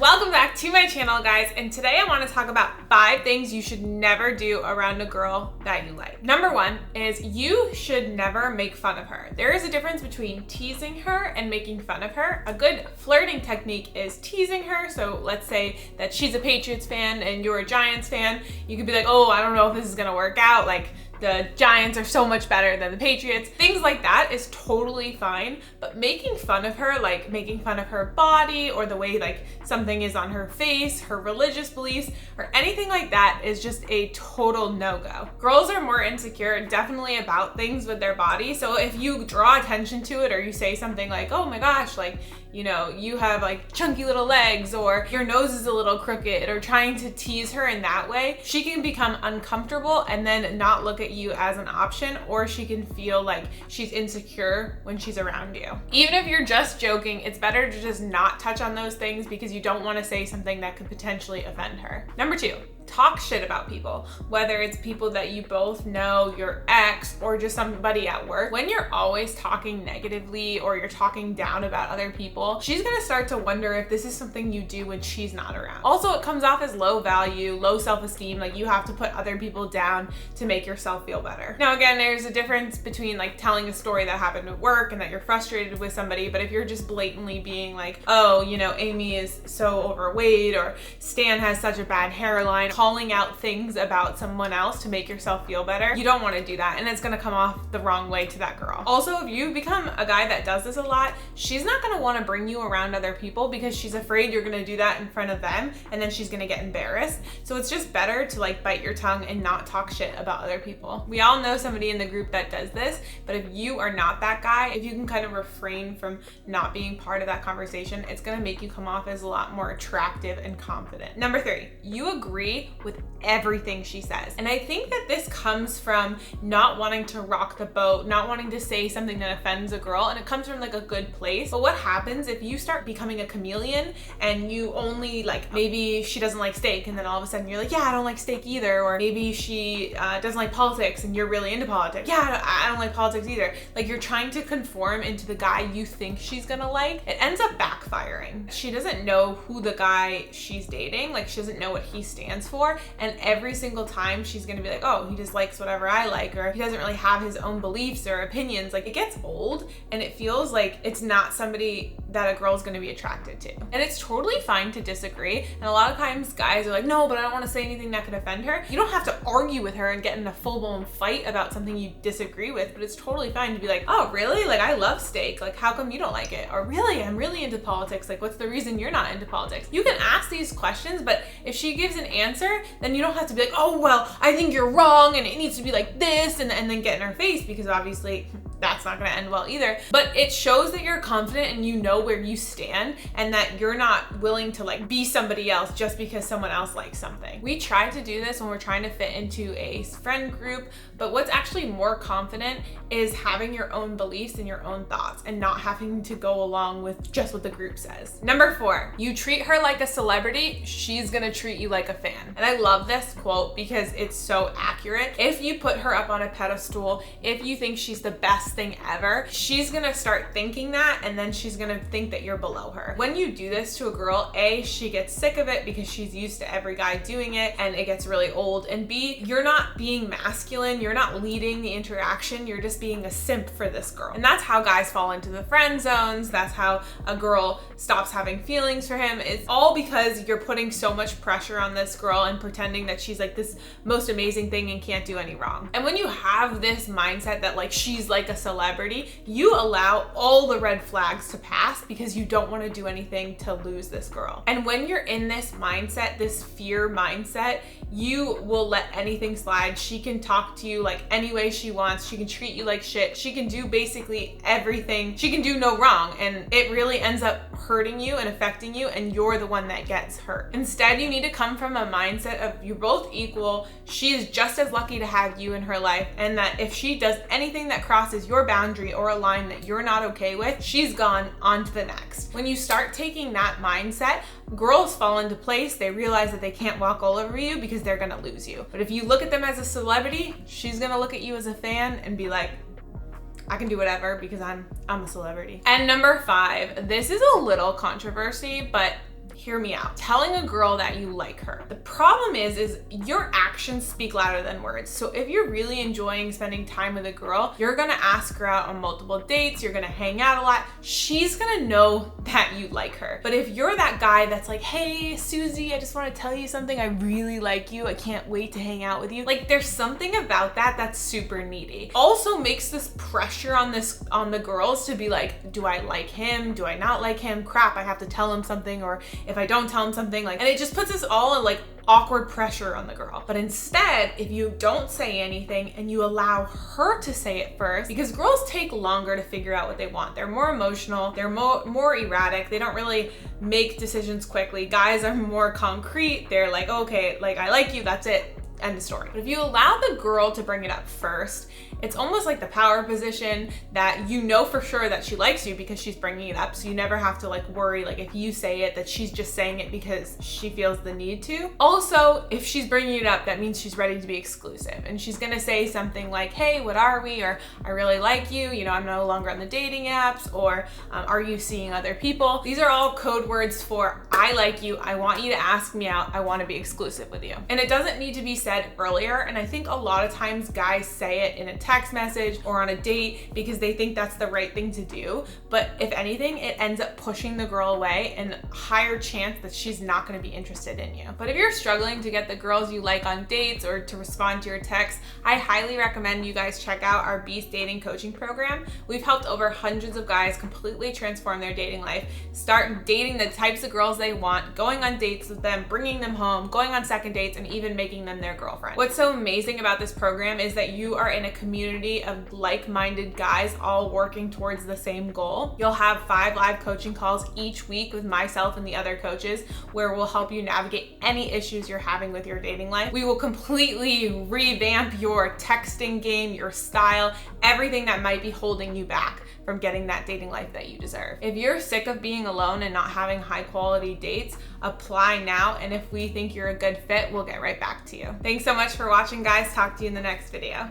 Welcome back to my channel, guys, and today I want to talk about 5 things you should never do around a girl that you like. Number 1 is you should never make fun of her. There is a difference between teasing her and making fun of her. A good flirting technique is teasing her. So let's say that she's a Patriots fan and you're a Giants fan. You could be like, oh, I don't know if this is gonna work out. Like, the Giants are so much better than the Patriots. Things like that is totally fine, but making fun of her, like making fun of her body or the way like something is on her face, her religious beliefs, or anything like that is just a total no-go. Girls are more insecure, definitely about things with their body. So if you draw attention to it or you say something like, oh my gosh, like, you know, you have like chunky little legs or your nose is a little crooked, or trying to tease her in that way, she can become uncomfortable and then not look at you as an option, or she can feel like she's insecure when she's around you. Even if you're just joking, it's better to just not touch on those things because you don't want to say something that could potentially offend her. Number 2, talk shit about people, whether it's people that you both know, your ex, or just somebody at work. When you're always talking negatively or you're talking down about other people, she's gonna start to wonder if this is something you do when she's not around. Also, it comes off as low value, low self-esteem, like you have to put other people down to make yourself feel better. Now again, there's a difference between like telling a story that happened at work and that you're frustrated with somebody, but if you're just blatantly being like, oh, you know, Amy is so overweight, or Stan has such a bad hairline, calling out things about someone else to make yourself feel better, you don't want to do that, and it's going to come off the wrong way to that girl. Also, if you become a guy that does this a lot, she's not going to want to bring you around other people because she's afraid you're going to do that in front of them and then she's going to get embarrassed. So it's just better to like bite your tongue and not talk shit about other people. We all know somebody in the group that does this, but if you are not that guy, if you can kind of refrain from not being part of that conversation, it's going to make you come off as a lot more attractive and confident. Number 3, you agree with everything she says. And I think that this comes from not wanting to rock the boat, not wanting to say something that offends a girl, and it comes from like a good place. But what happens if you start becoming a chameleon and you only like, maybe she doesn't like steak and then all of a sudden you're like, yeah, I don't like steak either, or maybe she doesn't like politics and you're really into politics. Yeah, I don't like politics either. Like, you're trying to conform into the guy you think she's gonna like. It ends up backfiring. She doesn't know who the guy she's dating, like she doesn't know what he stands for, and every single time she's gonna be like, oh, he just likes whatever I like, or he doesn't really have his own beliefs or opinions. Like, it gets old and it feels like it's not somebody that a girl's gonna be attracted to. And it's totally fine to disagree. And a lot of times guys are like, no, but I don't wanna say anything that could offend her. You don't have to argue with her and get in a full-blown fight about something you disagree with, but it's totally fine to be like, oh, really? Like, I love steak. Like, how come you don't like it? Or really, I'm really into politics. Like, what's the reason you're not into politics? You can ask these questions, but if she gives an answer, then you don't have to be like, oh, well, I think you're wrong and it needs to be like this, and then get in her face, because obviously that's not gonna end well either. But it shows that you're confident and you know where you stand, and that you're not willing to like be somebody else just because someone else likes something. We try to do this when we're trying to fit into a friend group, but what's actually more confident is having your own beliefs and your own thoughts and not having to go along with just what the group says. Number 4, you treat her like a celebrity, she's gonna treat you like a fan. And I love this quote because it's so accurate. If you put her up on a pedestal, if you think she's the best thing ever, she's gonna start thinking that, and then she's gonna think that you're below her. When you do this to a girl, A, she gets sick of it because she's used to every guy doing it and it gets really old, and B, you're not being masculine, you're not leading the interaction, you're just being a simp for this girl. And that's how guys fall into the friend zones. That's how a girl stops having feelings for him. It's all because you're putting so much pressure on this girl and pretending that she's like this most amazing thing and can't do any wrong. And when you have this mindset that like she's like a celebrity, you allow all the red flags to pass because you don't want to do anything to lose this girl. And when you're in this mindset, this fear mindset, you will let anything slide. She can talk to you like any way she wants. She can treat you like shit. She can do basically everything. She can do no wrong, and it really ends up hurting you and affecting you, and you're the one that gets hurt. Instead, you need to come from a mindset of you're both equal. She is just as lucky to have you in her life, and that if she does anything that crosses your boundary or a line that you're not okay with, she's gone on to the next. When you start taking that mindset, girls fall into place. They realize that they can't walk all over you because they're gonna lose you. But if you look at them as a celebrity, she's gonna look at you as a fan and be like, I can do whatever because I'm a celebrity. And number 5, this is a little controversy, but hear me out. Telling a girl that you like her. The problem is your actions speak louder than words. So if you're really enjoying spending time with a girl, you're gonna ask her out on multiple dates, you're gonna hang out a lot, she's gonna know that you like her. But if you're that guy that's like, hey, Susie, I just wanna tell you something, I really like you, I can't wait to hang out with you. Like, there's something about that that's super needy. Also makes this pressure on the girls to be like, do I like him? Do I not like him? Crap, I have to tell him something, or if I don't tell him something, like, and it just puts us all in like awkward pressure on the girl. But instead, if you don't say anything and you allow her to say it first, because girls take longer to figure out what they want. They're more emotional, they're more erratic, they don't really make decisions quickly. Guys are more concrete. They're like, okay, like, I like you, that's it. End of story. But if you allow the girl to bring it up first, it's almost like the power position that you know for sure that she likes you because she's bringing it up. So you never have to like worry, like if you say it, that she's just saying it because she feels the need to. Also, if she's bringing it up, that means she's ready to be exclusive. And she's gonna say something like, hey, what are we? Or I really like you. You know, I'm no longer on the dating apps. Or are you seeing other people? These are all code words for I like you. I want you to ask me out. I want to be exclusive with you. And it doesn't need to be said earlier. And I think a lot of times guys say it in a text message or on a date because they think that's the right thing to do. But if anything, it ends up pushing the girl away and higher chance that she's not going to be interested in you. But if you're struggling to get the girls you like on dates or to respond to your texts, I highly recommend you guys check out our Beast Dating Coaching Program. We've helped over hundreds of guys completely transform their dating life, start dating the types of girls they want, going on dates with them, bringing them home, going on second dates, and even making them their girlfriend. What's so amazing about this program is that you are in a community of like-minded guys all working towards the same goal. You'll have 5 live coaching calls each week with myself and the other coaches where we'll help you navigate any issues you're having with your dating life. We will completely revamp your texting game, your style, everything that might be holding you back from getting that dating life that you deserve. If you're sick of being alone and not having high quality dates, apply now. And if we think you're a good fit, we'll get right back to you. Thanks so much for watching, guys. Talk to you in the next video.